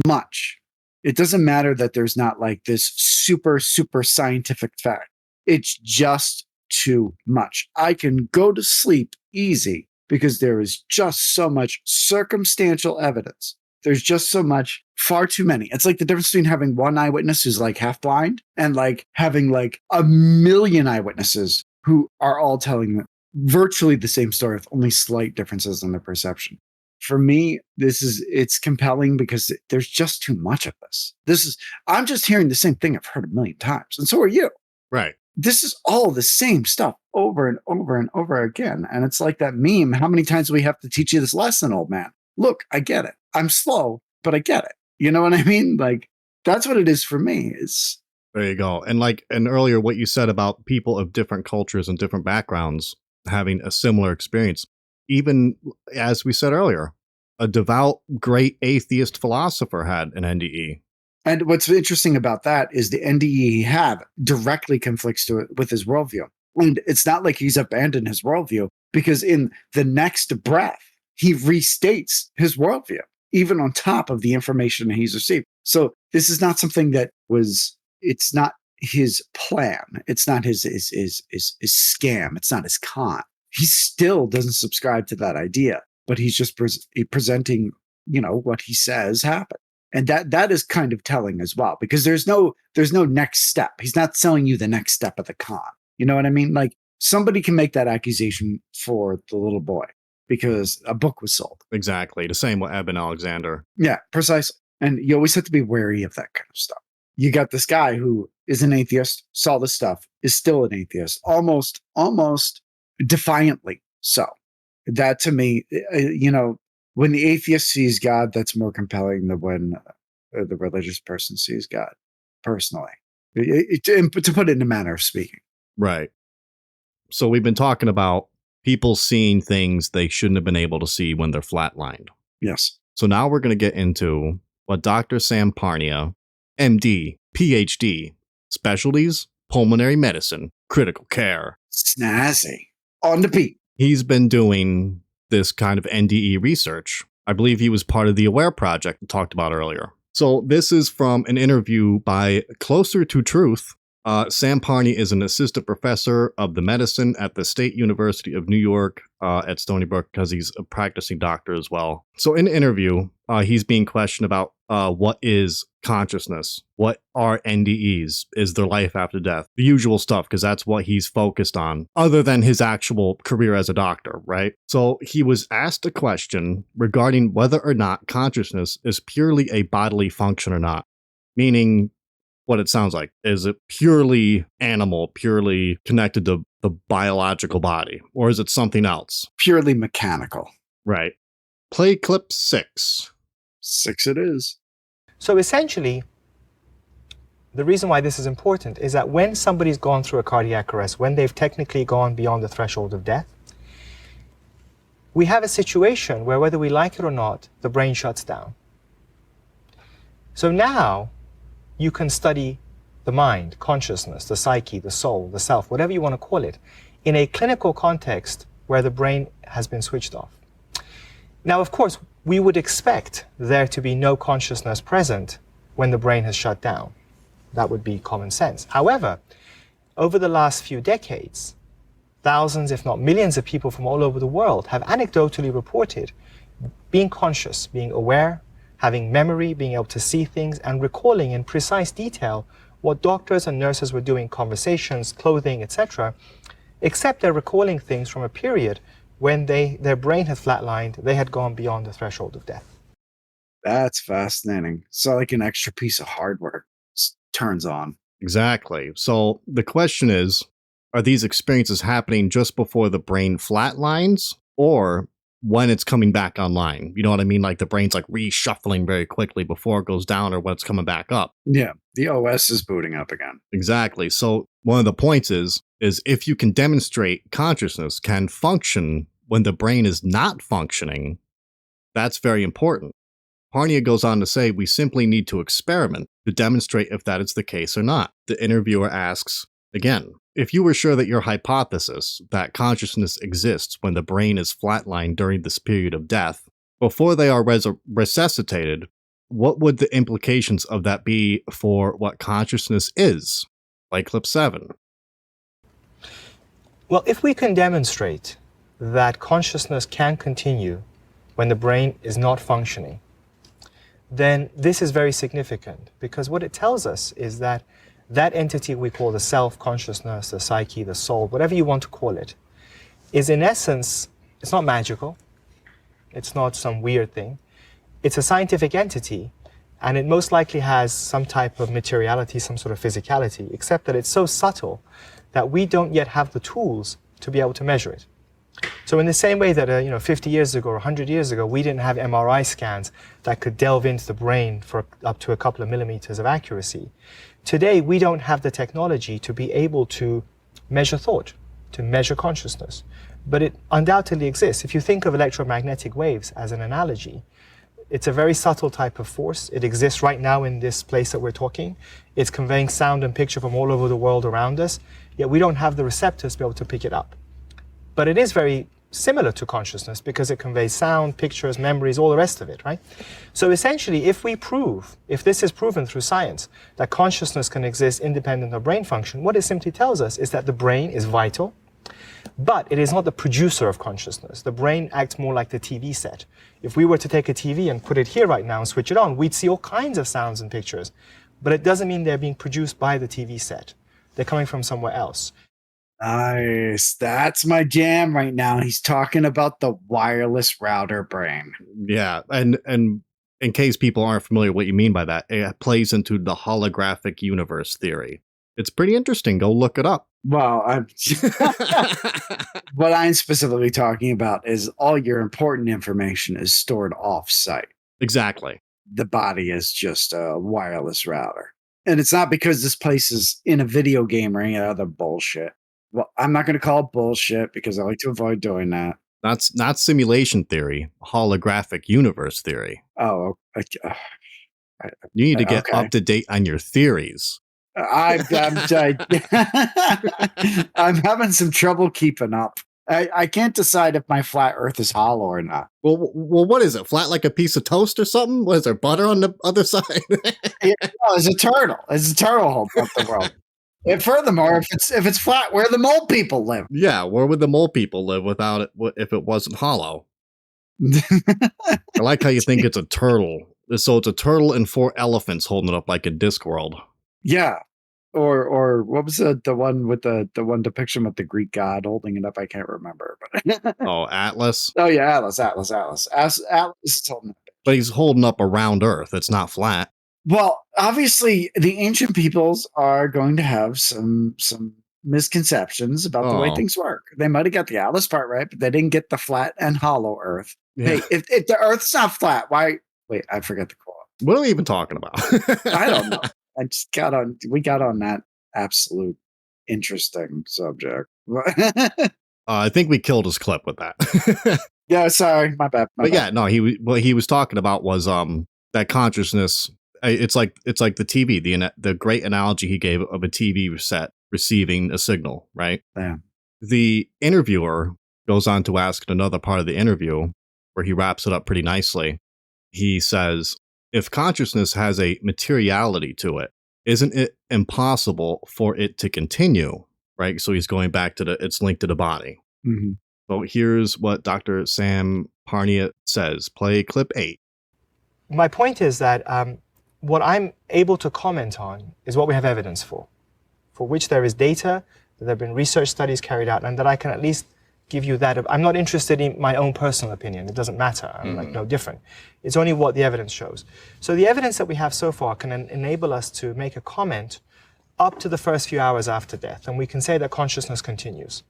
much. It doesn't matter that there's not like this super, super scientific fact. It's just too much. I can go to sleep easy because there is just so much circumstantial evidence. There's just so much, far too many. It's like the difference between having one eyewitness who's like half blind and like having like a million eyewitnesses who are all telling virtually the same story with only slight differences in their perception. For me, it's compelling because there's just too much of this. I'm just hearing the same thing I've heard a million times. And so are you. Right. This is all the same stuff over and over and over again. And it's like that meme. How many times do we have to teach you this lesson, old man? Look, I get it. I'm slow, but I get it. You know what I mean? Like, that's what it is for me. There you go. And earlier, what you said about people of different cultures and different backgrounds having a similar experience. Even as we said earlier, a devout, great atheist philosopher had an NDE. And what's interesting about that is the NDE he had directly conflicts with his worldview. And it's not like he's abandoned his worldview, because in the next breath, he restates his worldview, even on top of the information he's received. So this is not something it's not his plan. It's not his scam. It's not his con. He still doesn't subscribe to that idea, but he's just presenting, what he says happened. And that is kind of telling as well, because there's no next step. He's not selling you the next step of the con. You know what I mean? Like, somebody can make that accusation for the little boy because a book was sold. Exactly. The same with Eben Alexander. Yeah, precisely. And you always have to be wary of that kind of stuff. You got this guy who is an atheist, saw this stuff, is still an atheist, almost defiantly so. That, to me, when the atheist sees God, that's more compelling than when the religious person sees God, personally. To put it in a manner of speaking. Right. So we've been talking about people seeing things they shouldn't have been able to see when they're flatlined. Yes. So now we're going to get into what Dr. Sam Parnia, MD, PhD, specialties, pulmonary medicine, critical care. Snazzy. On the beat. He's been doing this kind of NDE research. I believe he was part of the Ayer project we talked about earlier. So this is from an interview by Closer to Truth. Sam Parnia is an assistant professor of the medicine at the State University of New York at Stony Brook, because he's a practicing doctor as well. So in the interview, he's being questioned about what is consciousness? What are NDEs? Is there life after death? The usual stuff, because that's what he's focused on, other than his actual career as a doctor, right? So he was asked a question regarding whether or not consciousness is purely a bodily function or not, meaning what it sounds like. Is it purely animal, purely connected to the biological body, or is it something else? Purely mechanical. Right. Play clip 6. 6 it is. So essentially, the reason why this is important is that when somebody's gone through a cardiac arrest, when they've technically gone beyond the threshold of death, they can actually, in a very, very simple way, access we have a situation where, whether we like it or not, the brain shuts down. So now you can study the mind, consciousness, the psyche, the soul, the self, whatever you want to call it, in a clinical context where the brain has been switched off. Now, of course, we would expect there to be no consciousness present when the brain has shut down. That would be common sense. However, over the last few decades, thousands, if not millions of people from all over the world have anecdotally reported being conscious, being aware, having memory, being able to see things, and recalling in precise detail what doctors and nurses were doing, conversations, clothing, etc., except they're recalling things from a period when their brain had flatlined, they had gone beyond the threshold of death. That's fascinating. So like an extra piece of hardware turns on. Exactly. So the question is, are these experiences happening just before the brain flatlines or when it's coming back online? You know what I mean? Like the brain's like reshuffling very quickly before it goes down or when it's coming back up. Yeah, the OS is booting up again. Exactly. So one of the points is if you can demonstrate consciousness can function when the brain is not functioning, that's very important. Parnia goes on to say we simply need to experiment to demonstrate if that is the case or not. The interviewer asks, again, if you were sure that your hypothesis that consciousness exists when the brain is flatlined during this period of death, before they are resuscitated, what would the implications of that be for what consciousness is? Like clip 7. Well, if we can demonstrate that consciousness can continue when the brain is not functioning, then this is very significant, because what it tells us is that that entity we call the self, consciousness, the psyche, the soul, whatever you want to call it, is in essence, it's not magical, it's not some weird thing, it's a scientific entity, and it most likely has some type of materiality, some sort of physicality, except that it's so subtle that we don't yet have the tools to be able to measure it. So in the same way that 50 years ago or 100 years ago, we didn't have MRI scans that could delve into the brain for up to a couple of millimeters of accuracy, today we don't have the technology to be able to measure thought, to measure consciousness. But it undoubtedly exists. If you think of electromagnetic waves as an analogy, it's a very subtle type of force. It exists right now in this place that we're talking. It's conveying sound and picture from all over the world around us, yet we don't have the receptors to be able to pick it up. But it is very similar to consciousness because it conveys sound, pictures, memories, all the rest of it, right? So essentially, if this is proven through science, that consciousness can exist independent of brain function, what it simply tells us is that the brain is vital, but it is not the producer of consciousness. The brain acts more like the TV set. If we were to take a TV and put it here right now and switch it on, we'd see all kinds of sounds and pictures. But it doesn't mean they're being produced by the TV set. They're coming from somewhere else. Nice. That's my jam right now. He's talking about the wireless router brain. Yeah, and in case people aren't familiar with what you mean by that, it plays into the holographic universe theory. It's pretty interesting. Go look it up. Well, what I'm specifically talking about is all your important information is stored off-site. Exactly. The body is just a wireless router. And it's not because this place is in a video game or any other bullshit. Well, I'm not going to call it bullshit because I like to avoid doing that. That's not simulation theory, holographic universe theory. Oh, You need to get up to date on your theories. I'm having some trouble keeping up. I can't decide if my flat Earth is hollow or not. Well, what is it? Flat like a piece of toast or something? What is there, butter on the other side? No, it's a turtle. It's a turtle holding up the world. And furthermore, if it's flat, where the mole people live? Yeah, where would the mole people live without it if it wasn't hollow? I like how you think it's a turtle. So it's a turtle and 4 elephants holding it up like a Discworld. Yeah. Or what was the one with the one depiction with the Greek god holding it up? I can't remember. But Oh, Atlas? Oh yeah, Atlas is holding it. But he's holding up a round Earth. It's not flat. Well, obviously, the ancient peoples are going to have some misconceptions about the way things work. They might have got the Atlas part right, but they didn't get the flat and hollow Earth. Yeah. Hey, if the Earth's not flat, why? Wait, I forget the quote. What are we even talking about? I don't know. We got on that absolute interesting subject. I think we killed his clip with that. Yeah, sorry, my bad. But yeah, no, what he was talking about was that consciousness. It's like the TV, the great analogy he gave of a TV set receiving a signal, right? Yeah. The interviewer goes on to ask in another part of the interview, where he wraps it up pretty nicely. He says, if consciousness has a materiality to it, isn't it impossible for it to continue? Right? So he's going back to it's linked to the body. Mm-hmm. So here's what Dr. Sam Parnia says. Play clip 8. My point is that what I'm able to comment on is what we have evidence for which there is data, that there have been research studies carried out, and that I can at least give you that. I'm not interested in my own personal opinion. It doesn't matter. I'm like no different. It's only what the evidence shows. So the evidence that we have so far can enable us to make a comment up to the first few hours after death, and we can say that consciousness continues.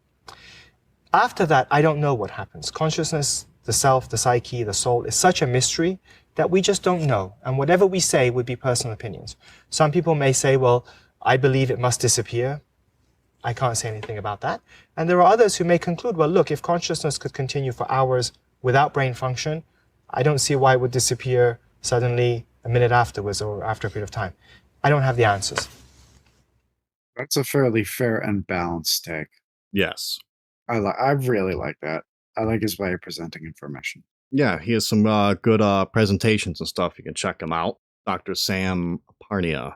After that, I don't know what happens. Consciousness, the self, the psyche, the soul is such a mystery that we just don't know. And whatever we say would be personal opinions. Some people may say, well, I believe it must disappear. I can't say anything about that. And there are others who may conclude, well, look, if consciousness could continue for hours without brain function, I don't see why it would disappear suddenly a minute afterwards or after a period of time. I don't have the answers. That's a fairly fair and balanced take. Yes. I really like that. I like his way of presenting information. Yeah, he has some good presentations and stuff. You can check him out. Dr. Sam Parnia.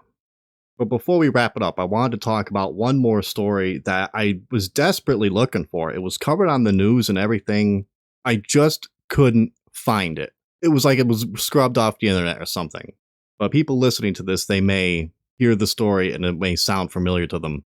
But before we wrap it up, I wanted to talk about one more story that I was desperately looking for. It was covered on the news and everything. I just couldn't find it. It was like it was scrubbed off the internet or something. But people listening to this, they may hear the story and it may sound familiar to them.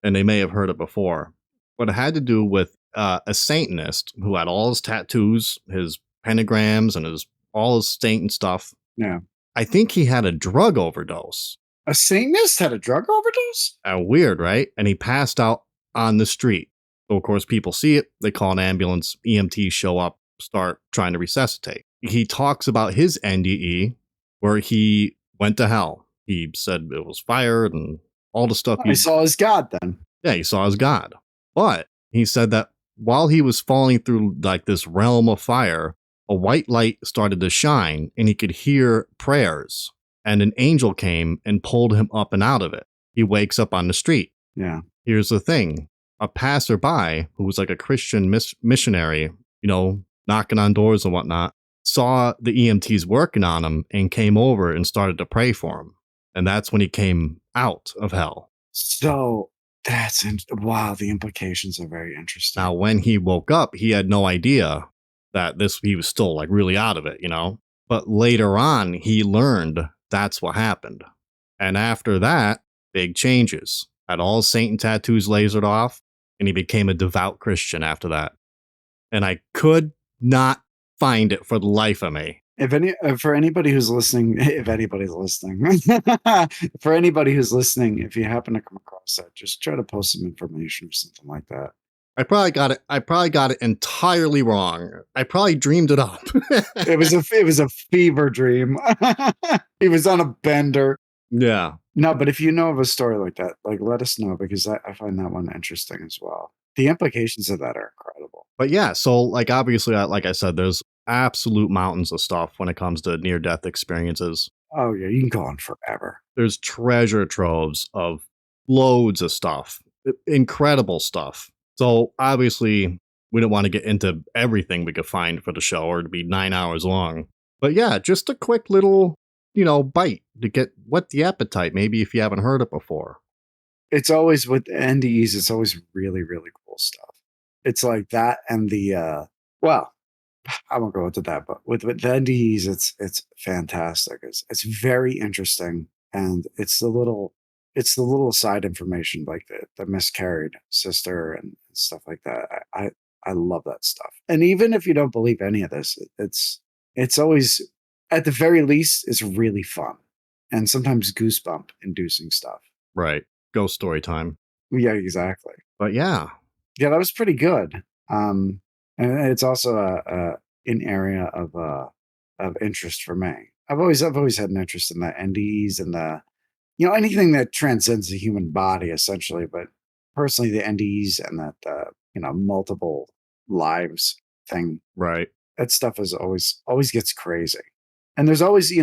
And they may have heard it before. But it had to do with a Satanist who had all his tattoos, his pentagrams, and all his Satan stuff. Yeah. I think he had a drug overdose. A Satanist had a drug overdose? Weird, right? And he passed out on the street. So, of course, people see it. They call an ambulance. EMTs show up, start trying to resuscitate. He talks about his NDE, where he went to hell. He said it was fired and all the stuff. He saw his God then. Yeah, he saw his God. But he said that while he was falling through like this realm of fire, a white light started to shine and he could hear prayers. And an angel came and pulled him up and out of it. He wakes up on the street. Yeah. Here's the thing. A passerby who was like a Christian missionary, knocking on doors and whatnot, saw the EMTs working on him and came over and started to pray for him. And that's when he came out of hell. So wow, the implications are very interesting. Now, when he woke up, he had no idea that he was still like really out of it, But later on, he learned that's what happened. And after that, big changes. Had all his Satan tattoos lasered off, and he became a devout Christian after that. And I could not find it for the life of me. For anybody who's listening, if anybody's listening, for anybody who's listening, if you happen to come across that, just try to post some information or something like that. I probably got it entirely wrong. I probably dreamed it up. It was a fever dream. He was on a bender. Yeah. No, but if you know of a story like that, let us know, because I find that one interesting as well. The implications of that are incredible. But yeah, so obviously, like I said, there's absolute mountains of stuff when it comes to near-death experiences. Oh yeah, you can go on forever. There's treasure troves of loads of stuff, incredible stuff. So obviously, we don't want to get into everything we could find for the show, or to be 9 hours long. But yeah, just a quick little, bite to whet the appetite, maybe if you haven't heard it before. It's always with NDEs, it's always really, really cool stuff. It's like that and the, well, I won't go into that, but with the NDEs, it's fantastic. It's very interesting. And it's the little side information, like the miscarried sister and stuff like that. I love that stuff. And even if you don't believe any of this, it's always, at the very least, it's really fun and sometimes goosebump inducing stuff. Right. Ghost story time. Yeah, exactly. But yeah, that was pretty good. And it's also an area of interest for me. I've always had an interest in the NDEs and the, anything that transcends the human body, essentially. But personally, the NDEs and that multiple lives thing, right, that stuff is always gets crazy. And there's always,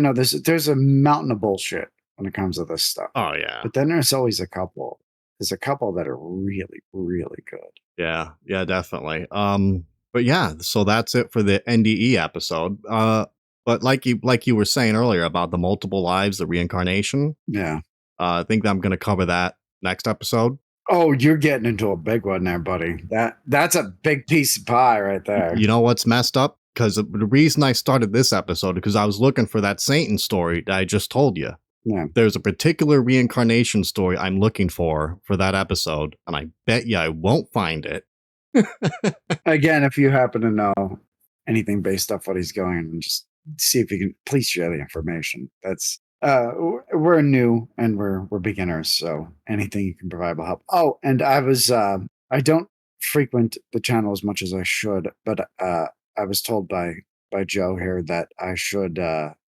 there's a mountain of bullshit when it comes to this stuff. Oh yeah. But then there's always a couple. There's a couple that are really, really good. Yeah, definitely. But yeah, so that's it for the NDE episode. But like you were saying earlier about the multiple lives, the reincarnation. Yeah. I think I'm going to cover that next episode. Oh, you're getting into a big one there, buddy. That's a big piece of pie right there. You know what's messed up? Because the reason I started this episode because I was looking for that Satan story that I just told you. Yeah. There's a particular reincarnation story I'm looking for that episode, and I bet you I won't find it. Again, if you happen to know anything based off what he's going, and just see if you can please share the information. That's we're new and we're beginners, so anything you can provide will help. Oh, and I don't frequent the channel as much as I should, but I was told by Joe here that I should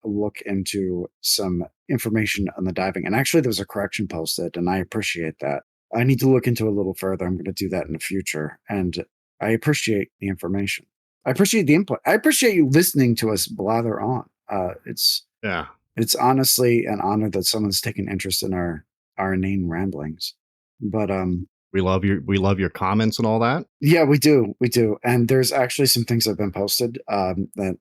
look into some information on the diving. And actually, there was a correction posted, and I appreciate that. I need to look into it a little further. I'm going to do that in the future. And I appreciate the information. I appreciate the input. I appreciate you listening to us blather on. It's honestly an honor that someone's taken interest in our inane ramblings. But we love your comments and all that. Yeah, we do. And there's actually some things that have been posted that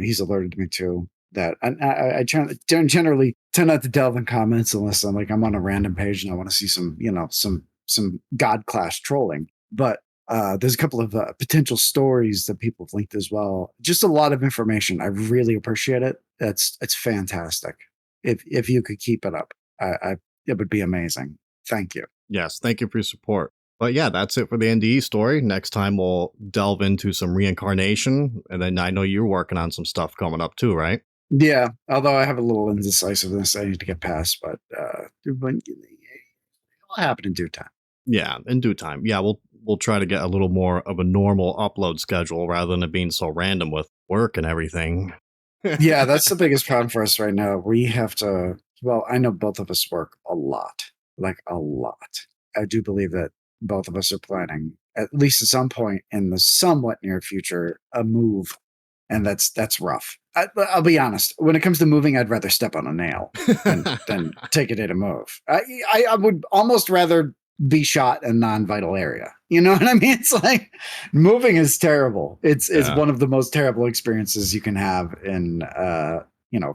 he's alerted me to. That I generally tend not to delve in comments unless I'm on a random page and I want to see some God class trolling. But there's a couple of potential stories that people have linked as well. Just a lot of information. I really appreciate it. It's fantastic. If you could keep it up, it would be amazing. Thank you. Yes, thank you for your support. But yeah, that's it for the NDE story. Next time we'll delve into some reincarnation, and then I know you're working on some stuff coming up too, right? Yeah, although I have a little indecisiveness I need to get past, but it'll happen in due time. Yeah, in due time. Yeah, we'll try to get a little more of a normal upload schedule rather than it being so random with work and everything. Yeah, that's the biggest problem for us right now. We have to, well, I know both of us work a lot, like a lot. I do believe that both of us are planning, at least at some point in the somewhat near future, a move. And that's rough. I'll be honest. When it comes to moving, I'd rather step on a nail than take a day to move. I would almost rather be shot in a non-vital area. You know what I mean? It's like moving is terrible. It's one of the most terrible experiences you can have in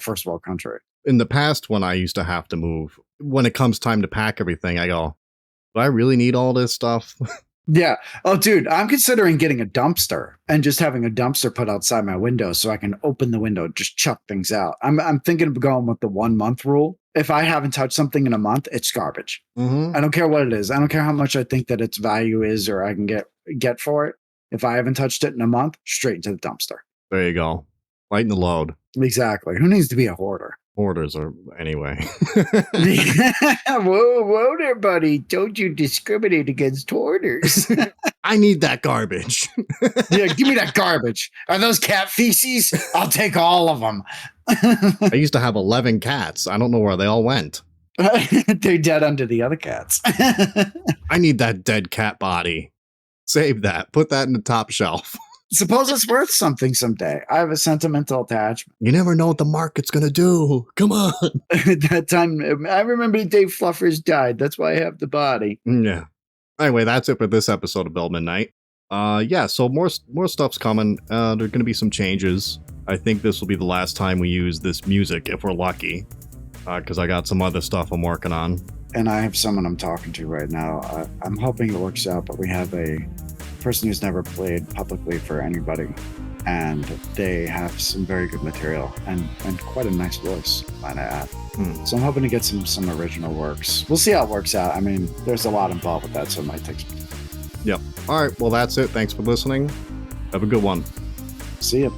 first world country. In the past, when I used to have to move, when it comes time to pack everything, I go, do I really need all this stuff? Yeah. Oh, dude, I'm considering getting a dumpster and just having a dumpster put outside my window so I can open the window, just chuck things out. I'm thinking of going with the 1 month rule. If I haven't touched something in a month, it's garbage. Mm-hmm. I don't care what it is. I don't care how much I think that its value is or I can get for it. If I haven't touched it in a month, straight into the dumpster. There you go. Lighten the load. Exactly. Who needs to be a hoarder? Hoarders are, anyway. Whoa there, buddy. Don't you discriminate against hoarders. I need that garbage. Yeah, give me that garbage. Are those cat feces? I'll take all of them. I used to have 11 cats. I don't know where they all went. They're dead under the other cats. I need that dead cat body. Save that. Put that in the top shelf. Suppose it's worth something someday. I have a sentimental attachment. You never know what the market's going to do. Come on. At that time, I remember the day Fluffers died. That's why I have the body. Yeah. Anyway, that's it for this episode of Bill Midnight. So more stuff's coming. There are going to be some changes. I think this will be the last time we use this music, if we're lucky. Because I got some other stuff I'm working on. And I have someone I'm talking to right now. I'm hoping it works out, but we have a person who's never played publicly for anybody, and they have some very good material and quite a nice voice, might I add. So I'm hoping to get some original works. We'll see how it works out. I mean, there's a lot involved with that, so it might take some time. Yep. All right. Well, that's it. Thanks for listening. Have a good one. See ya.